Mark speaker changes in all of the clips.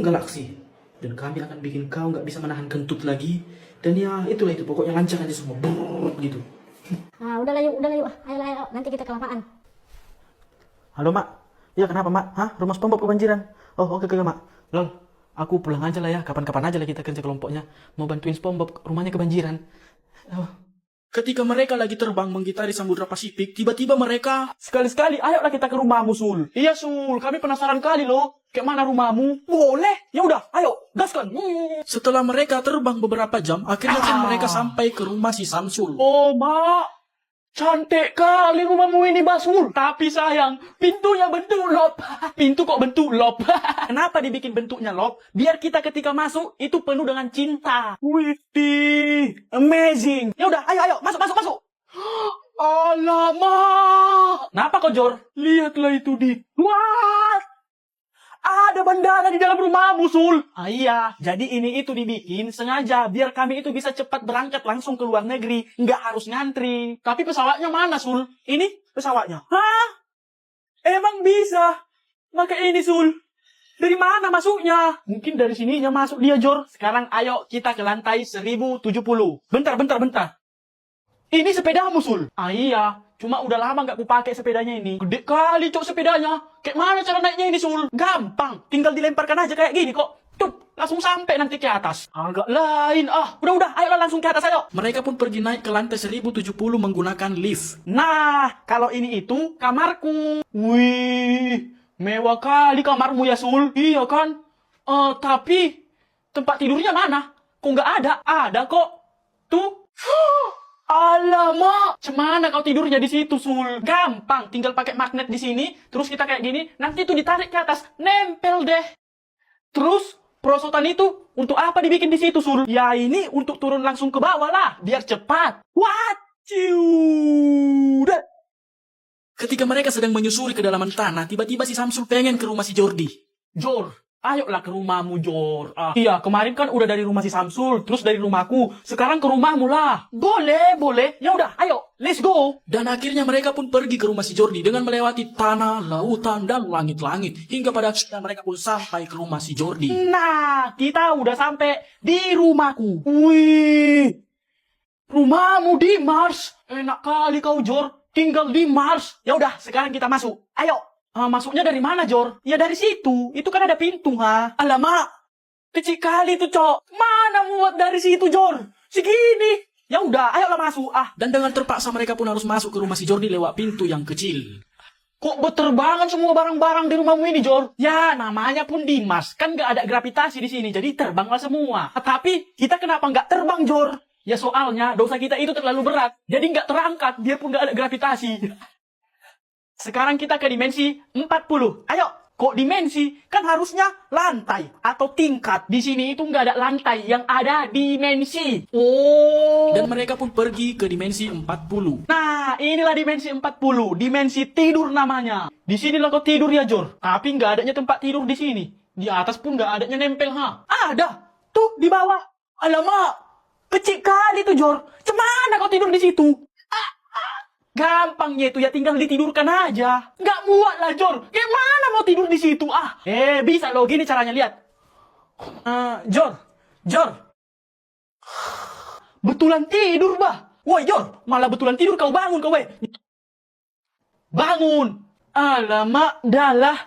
Speaker 1: galaksi. Dan kami akan bikin kau nggak bisa menahan kentut lagi. Dan ya itulah itu, pokoknya lancar aja semua. Brrrr, gitu.
Speaker 2: Udahlah yuk. Ayolah, ayo. Nanti kita kelamaan.
Speaker 1: Halo mak. Ya kenapa mak? Hah? Rumah SpongeBob kebanjiran? Oh oke mak. Lol. Aku pulang aja lah ya. Kapan-kapan aja lah kita kerja kelompoknya. Mau bantuin SpongeBob, rumahnya kebanjiran. Oh. Ketika mereka lagi terbang menggitari Samudra Pasifik, tiba-tiba mereka... Sekali-sekali, ayolah kita ke rumahmu, Sul. Iya, Sul. Kami penasaran kali loh. Kayak mana rumahmu? Boleh. Ya udah, ayo, gaskan. Setelah mereka terbang beberapa jam, akhirnya mereka sampai ke rumah si Samsul. Oh, Mak. Cantik kali rumahmu ini, Basul. Tapi sayang, pintunya bentuk lop. Pintu kok bentuk lop? Kenapa dibikin bentuknya lop? Biar kita ketika masuk, itu penuh dengan cinta. Widih, amazing. Ya udah, ayo, masuk. Alamak. Kenapa kok, Jor? Lihatlah itu, Dik. What? Ada bandara di dalam rumahmu, Sul. Iya, jadi ini itu dibikin sengaja biar kami itu bisa cepat berangkat langsung ke luar negeri. Nggak harus ngantri. Tapi pesawatnya mana, Sul? Ini pesawatnya. Hah? Emang bisa? Pakai ini, Sul. Dari mana masuknya? Mungkin dari sininya masuk dia, Jor. Sekarang ayo kita ke lantai 1070. Bentar. Ini sepedamu, Sul. Iya, cuma udah lama nggak kupakai sepedanya ini. Gede kali, Cok, sepedanya. Kayak mana cara naiknya ini, Sul? Gampang, tinggal dilemparkan aja kayak gini kok. Tuh, langsung sampai nanti ke atas. Agak lain, Udah, ayolah langsung ke atas, ayo. Mereka pun pergi naik ke lantai 1070 menggunakan lift. Nah, kalau ini itu kamarku. Wih, mewah kali kamarmu ya, Sul. Iya kan? Tapi tempat tidurnya mana? Kok nggak ada? Ada kok. Tuh. Alamak, cemana kau tidurnya di situ, Sul? Gampang, tinggal pakai magnet di sini, terus kita kayak gini, nanti itu ditarik ke atas, nempel deh. Terus, perosotan itu untuk apa dibikin di situ, Sul? Ya ini untuk turun langsung ke bawah lah, biar cepat. What? Ciudah. Ketika mereka sedang menyusuri kedalaman tanah, tiba-tiba si Samsul pengen ke rumah si Jordi. Jor, ayolah ke rumahmu, Jor. Iya, kemarin kan udah dari rumah si Samsul, terus dari rumahku. Sekarang ke rumahmu lah. Boleh. Ya udah, ayo, let's go. Dan akhirnya mereka pun pergi ke rumah si Jordi dengan melewati tanah, lautan, dan langit-langit. Hingga pada akhirnya mereka pun sampai ke rumah si Jordi. Nah, kita udah sampai di rumahku. Wih, rumahmu di Mars. Enak kali kau, Jor. Tinggal di Mars. Ya udah, sekarang kita masuk. Ayo. Masuknya dari mana, Jor? Ya dari situ. Itu kan ada pintu, ha? Alamak. Kecil kali tuh, Cok. Mana muat dari situ, Jor? Segini. Ya udah, ayolah masuk. Dan dengan terpaksa mereka pun harus masuk ke rumah si Jordi lewat pintu yang kecil. Kok berterbangan semua barang-barang di rumahmu ini, Jor? Ya, namanya pun di Mars. Kan nggak ada gravitasi di sini, jadi terbanglah semua. Tapi, kita kenapa nggak terbang, Jor? Ya soalnya, dosa kita itu terlalu berat. Jadi nggak terangkat, biarpun nggak ada gravitasi. Sekarang kita ke dimensi 40. Ayo, kok dimensi? Kan harusnya lantai atau tingkat. Di sini itu nggak ada lantai, yang ada dimensi. Oh. Dan mereka pun pergi ke dimensi 40. Nah, inilah dimensi 40. Dimensi tidur namanya. Di sinilah kau tidur ya, Jor. Tapi nggak adanya tempat tidur di sini. Di atas pun nggak adanya nempel, ha? Ada. Tuh, di bawah. Alamak. Kecil kali tuh, Jor. Cemana kau tidur di situ? Gampangnya itu ya tinggal ditidurkan aja. Nggak muat lah, Jor. Kayak mana mau tidur di situ? Bisa loh. Gini caranya, lihat. Jor. Betulan tidur, bah. Woi, Jor. Malah betulan tidur kau bangun, kau, weh. Bangun. Alamak, dalah.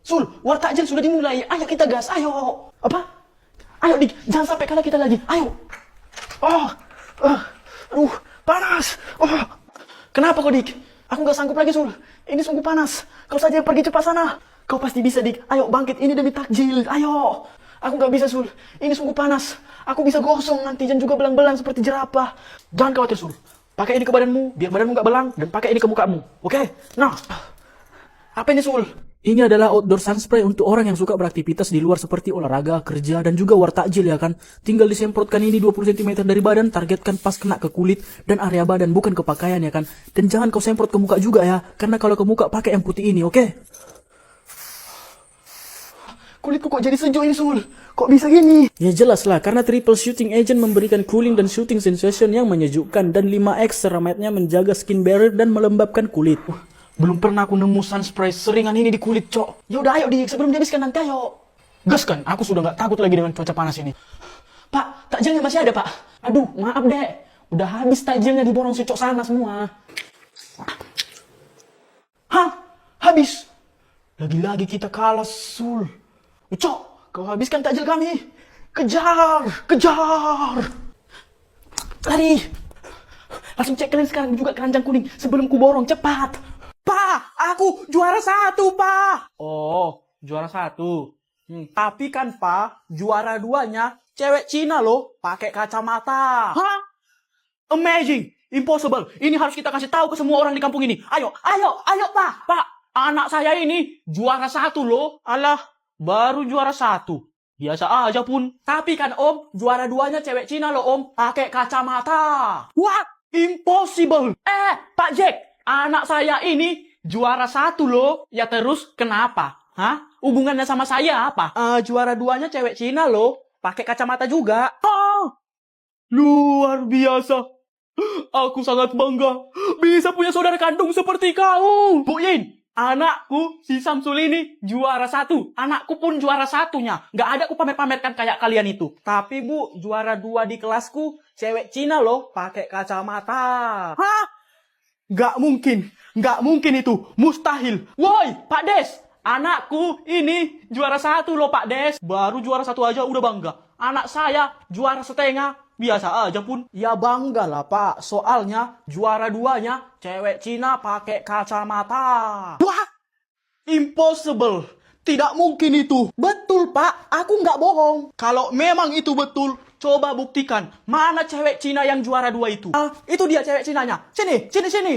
Speaker 1: Sul, war takjil sudah dimulai. Ayo kita gas, ayo. Apa? Ayo, Dik. Jangan sampai kalah kita lagi. Ayo. Aduh. Panas. Kenapa kau, Dik? Aku gak sanggup lagi, Sul. Ini sungguh panas. Kau saja yang pergi cepat sana. Kau pasti bisa, Dik. Ayo, bangkit. Ini demi takjil. Ayo. Aku gak bisa, Sul. Ini sungguh panas. Aku bisa gosong nanti dan juga belang-belang seperti jerapah. Jangan khawatir, Sul. Pakai ini ke badanmu, biar badanmu gak belang. Dan pakai ini ke mukamu. Oke? Nah. Apa ini, Sul? Ini adalah outdoor sunspray untuk orang yang suka beraktivitas di luar seperti olahraga, kerja, dan juga war takjil ya kan. Tinggal disemprotkan ini 20 cm dari badan, targetkan pas kena ke kulit dan area badan, bukan ke pakaian ya kan. Dan jangan kau semprot ke muka juga ya, karena kalau ke muka pakai yang putih ini, oke? Kulitku kok jadi sejuk ini, Sul? Kok bisa gini? Ya jelas lah, karena triple shooting agent memberikan cooling dan shooting sensation yang menyejukkan, dan 5x ceramidnya menjaga skin barrier dan melembabkan kulit. Belum pernah aku nemu sunspray seringan ini di kulit, Cok. Ya udah, ayo, Dik, sebelum dihabiskan nanti, ayo. Gas kan, aku sudah nggak takut lagi dengan cuaca panas ini. Pak, takjilnya masih ada, Pak. Aduh, maaf deh. Udah habis takjilnya diborong si cok sana semua. Hah? Habis? Lagi-lagi kita kalah, Sul. Cok, kau habiskan takjil kami. Kejar! Kejar! Lari! Langsung cek kalian sekarang juga keranjang kuning sebelum ku borong, cepat! Pak, aku juara 1, Pak! Oh, juara 1. Tapi kan, Pak, juara 2-nya cewek Cina loh, pakai kacamata. Hah? Amazing! Impossible! Ini harus kita kasih tahu ke semua orang di kampung ini. Ayo, ayo, ayo, Pak! Pak, anak saya ini juara 1 loh. Alah, baru juara 1. Biasa aja pun. Tapi kan Om, juara 2-nya cewek Cina loh Om, pakai kacamata. What? Impossible. Pak Jack, anak saya ini juara 1 loh. Ya terus kenapa? Hah? Hubungannya sama saya apa? Juara 2-nya cewek Cina loh, pakai kacamata juga. Luar biasa. Aku sangat bangga bisa punya saudara kandung seperti kau. Bu Yin, anakku si Samsul ini juara 1. Anakku pun juara 1-nya. Nggak ada aku pamer-pamerkan kayak kalian itu. Tapi Bu, juara 2 di kelasku cewek Cina loh, pakai kacamata. Hah? Nggak mungkin. Nggak mungkin itu. Mustahil. Woi, Pak Des. Anakku ini juara 1 loh Pak Des. Baru juara 1 aja udah bangga. Anak saya juara setengah. Biasa aja pun. Ya bangga lah Pak. Soalnya juara 2-nya cewek Cina pakai kacamata. Wah! Impossible. Tidak mungkin itu. Betul Pak. Aku nggak bohong. Kalau memang itu betul, coba buktikan. Mana cewek Cina yang juara 2 itu? Itu dia cewek Cinanya. Sini, sini, sini.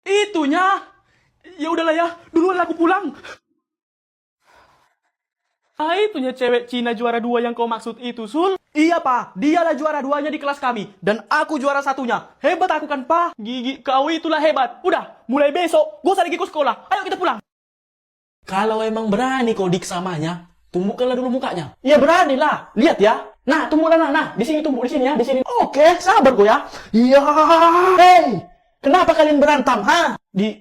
Speaker 1: Itunya. Ya udahlah ya. Duluan aku pulang. Itunya cewek Cina juara 2 yang kau maksud itu, Sul. Iya, Pak. Dialah juara 2-nya di kelas kami. Dan aku juara 1-nya. Hebat aku kan, Pak. Gigi kau itulah hebat. Udah, mulai besok. Gak usah lagi ke sekolah. Ayo kita pulang. Kalau emang berani kau diksamanya, tumbukkanlah dulu mukanya. Ya beranilah. Lihat ya. Nah, tumbuklah, nah. Di sini tumbuk, di sini ya. Di sini. Oke, sabar kau ya. Iya. Hei. Kenapa kalian berantem, ha?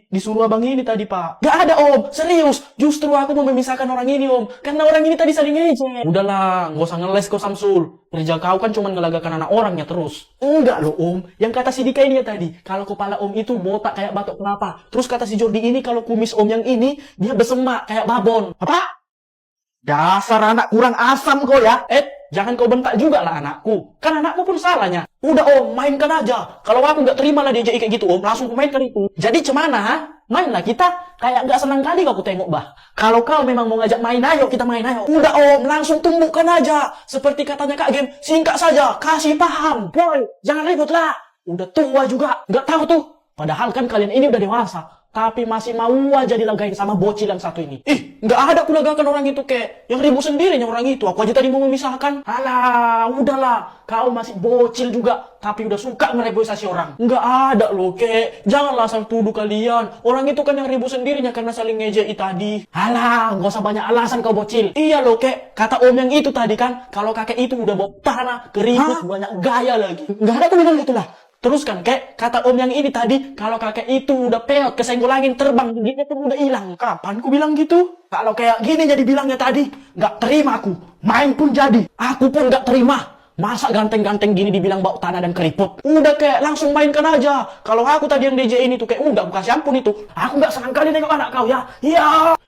Speaker 1: Disuruh abang ini tadi, Pak. Gak ada, Om. Serius. Justru aku mau memisahkan orang ini, Om. Karena orang ini tadi saling ngejek. Udahlah, gak usah ngeles kau, Samsul. Kerja kau kan cuma ngelagakan anak orangnya terus. Enggak loh, Om. Yang kata si Dika ini ya tadi. Kalau kepala Om itu botak kayak batok kelapa. Terus kata si Jordi ini kalau kumis Om yang ini, dia bersemak kayak babon. Apa? Dasar anak kurang asam kau ya. Jangan kau bentak juga lah anakku. Kan anakku pun salahnya. Udah Om, mainkan aja. Kalau aku nggak terima lah diajak kayak gitu Om, langsung ku mainkan itu. Jadi cemana? Mainlah kita. Kayak nggak senang kali aku tengok bah. Kalau kau memang mau ngajak main, ayo kita main ayo. Udah Om, langsung tumbukkan aja. Seperti katanya Kak Game, singkat saja, kasih paham. Boy, jangan ribut lah. Udah tua juga, nggak tahu tuh. Padahal kan kalian ini udah dewasa. Tapi masih mau aja dilagain sama bocil yang satu ini. Nggak ada aku lagakan orang itu kek. Yang ribut sendirinya orang itu. Aku aja tadi mau memisahkan. Alah, udahlah. Kau masih bocil juga. Tapi udah suka ngereboisasi orang. Nggak ada loh kek. Janganlah asal tuduh kalian. Orang itu kan yang ribut sendirinya karena saling ngejek tadi. Alah, nggak usah banyak alasan kau bocil. Iya loh kek. Kata Om yang itu tadi kan. Kalau kakek itu udah bawa tanah, keriput, banyak gaya lagi. Nggak ada aku bilang gitulah. Terus kan kek, kata Om yang ini tadi, kalau kakek itu udah peot, kesenggol angin, terbang, giginya tuh udah hilang. Kapan ku bilang gitu? Kalau kayak gini jadi bilangnya tadi, nggak terima aku. Main pun jadi, aku pun nggak terima. Masa ganteng-ganteng gini dibilang bau tanah dan keriput? Udah kek, langsung mainkan aja. Kalau aku tadi yang DJ ini tuh kayak, udah aku kasih ampun itu. Aku nggak senang kali nengok anak kau ya. Ya.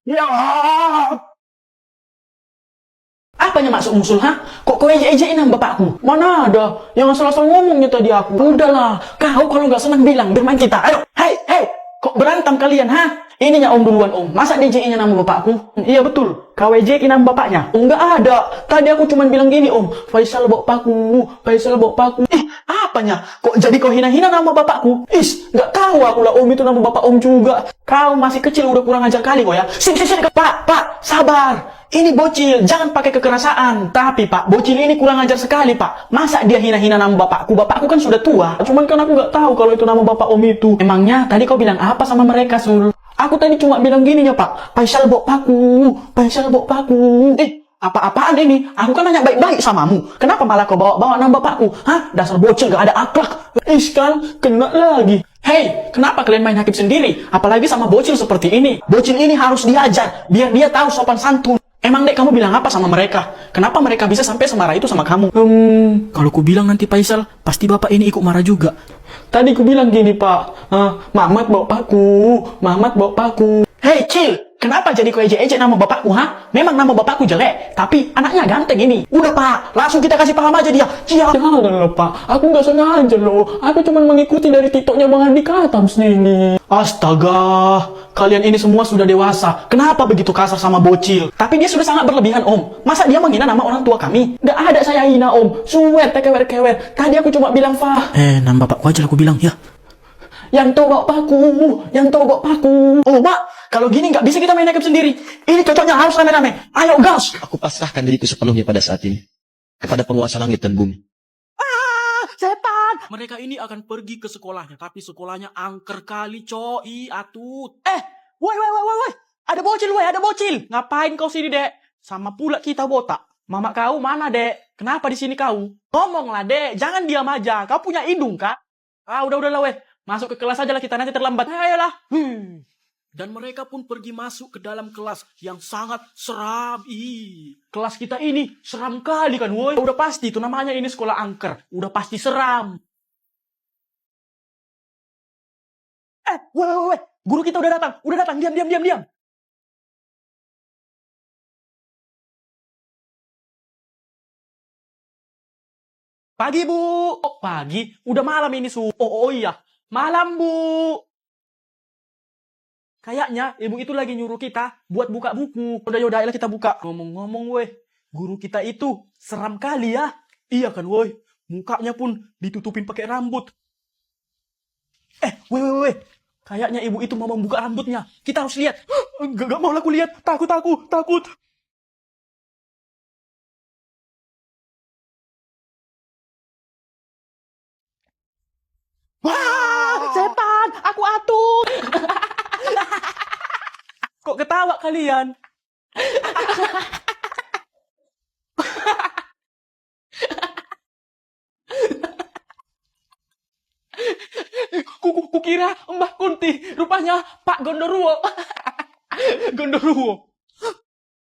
Speaker 1: Apanya maksud musul, ha? Kok kau ejek-ejekin sama bapakku? Mana ada? Yang asal-asal ngomongnya tadi aku. Udahlah, kau kalau nggak senang bilang, bermain kita. Ayo, hei, kok berantem kalian, ha? Ininya Om duluan, Om. Masa ejek-nya nama bapakku? Iya betul, kau ejek-ejekin nama bapaknya? Nggak ada. Tadi aku cuma bilang gini, Om. Faisal bapakku, Faisal bapakku. Apanya? Kok jadi kau hina-hina nama bapakku? Nggak tahu aku lah Om itu nama bapak Om juga. Kau masih kecil udah kurang ajar kali kau ya. Sini, Pak, sabar. Ini bocil, jangan pakai kekerasan. Tapi Pak, bocil ini kurang ajar sekali Pak. Masa dia hina-hina nama bapakku? Bapakku kan sudah tua. Cuman kan aku nggak tahu kalau itu nama bapak Om itu. Emangnya tadi kau bilang apa sama mereka, Sul? Aku tadi cuma bilang gini ya Pak. Faisal bapakku, Faisal bapakku. Apa-apaan ini? Aku kan nanya baik-baik samamu. Kenapa malah kau bawa-bawa nama bapakku? Hah? Dasar bocil gak ada akhlak. Kan, kena lagi. Hei, kenapa kalian main hakim sendiri? Apalagi sama bocil seperti ini. Bocil ini harus diajar, biar dia tahu sopan santun. Emang dek kamu bilang apa sama mereka? Kenapa mereka bisa sampai semarah itu sama kamu? Kalau ku bilang nanti Faisal, pasti bapak ini ikut marah juga. Tadi ku bilang gini pak, Mamat bawa paku, Mamat bawa paku. Hei Cil, kenapa jadi kau ejek-ejek nama bapakku ha? Memang nama bapakku jelek, tapi anaknya ganteng ini. Udah pak, langsung kita kasih paham aja dia. Jangan loh pak, aku nggak sengaja loh. Aku cuma mengikuti dari TikToknya Bang Andi Katam sini. Astaga, kalian ini semua sudah dewasa. Kenapa begitu kasar sama bocil? Tapi dia sudah sangat berlebihan om. Masa dia menghina nama orang tua kami? Nggak ada saya hina om. Suwet, kewer-kewer. Tadi aku cuma bilang nama bapakku aja aku bilang ya. Yang togok paku, yang togok paku. Oh mak, kalau gini nggak bisa kita main nakep sendiri. Ini cocoknya harus rame-rame. Ayo gas.
Speaker 3: Aku pasrahkan diriku sepenuhnya pada saat ini kepada penguasa langit dan bumi.
Speaker 1: Setan. Mereka ini akan pergi ke sekolahnya, tapi sekolahnya angker kali coi atut. Woi. Ada bocil. Ngapain kau sini dek? Sama pula kita botak. Mama kau mana dek? Kenapa di sini kau? Ngomonglah dek, jangan diam aja. Kau punya hidung kak? Udah lah weh. Masuk ke kelas aja lah kita nanti terlambat. Ayolah. Dan mereka pun pergi masuk ke dalam kelas yang sangat seram. Kelas kita ini seram kali kan woi. Udah pasti itu namanya ini sekolah angker. Udah pasti seram. Woi. Guru kita udah datang. Diam. Pagi bu. Oh pagi. Udah malam ini su. Oh iya. Malam bu. Kayaknya ibu itu lagi nyuruh kita buat buka buku. Yaudah, ayolah kita buka. Ngomong-ngomong weh, guru kita itu seram kali ya. Iya kan weh, mukanya pun ditutupin pakai rambut. Weh. Kayaknya ibu itu mau membuka rambutnya. Kita harus lihat. Gak mau aku lihat. Takut. Wah, setan, aku atut. Kok ketawa kalian? Kukira Mbah Kunti, rupanya Pak Gondoruo.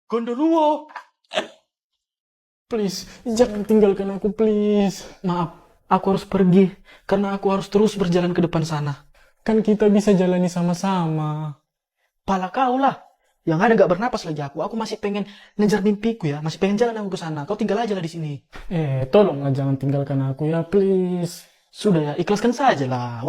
Speaker 1: Gondoruo. Please, jangan tinggalkan aku please. Maaf, aku harus pergi karena aku harus terus berjalan ke depan sana. Kan kita bisa jalani sama-sama. Pala kau lah. Yang ada gak bernapas lagi aku. Aku masih pengen ngejar mimpiku ya. Masih pengen jalan aku ke sana. Kau tinggal aja lah di sini. Tolonglah jangan tinggalkan aku ya, please. Sudah ya, ikhlaskan saja lah.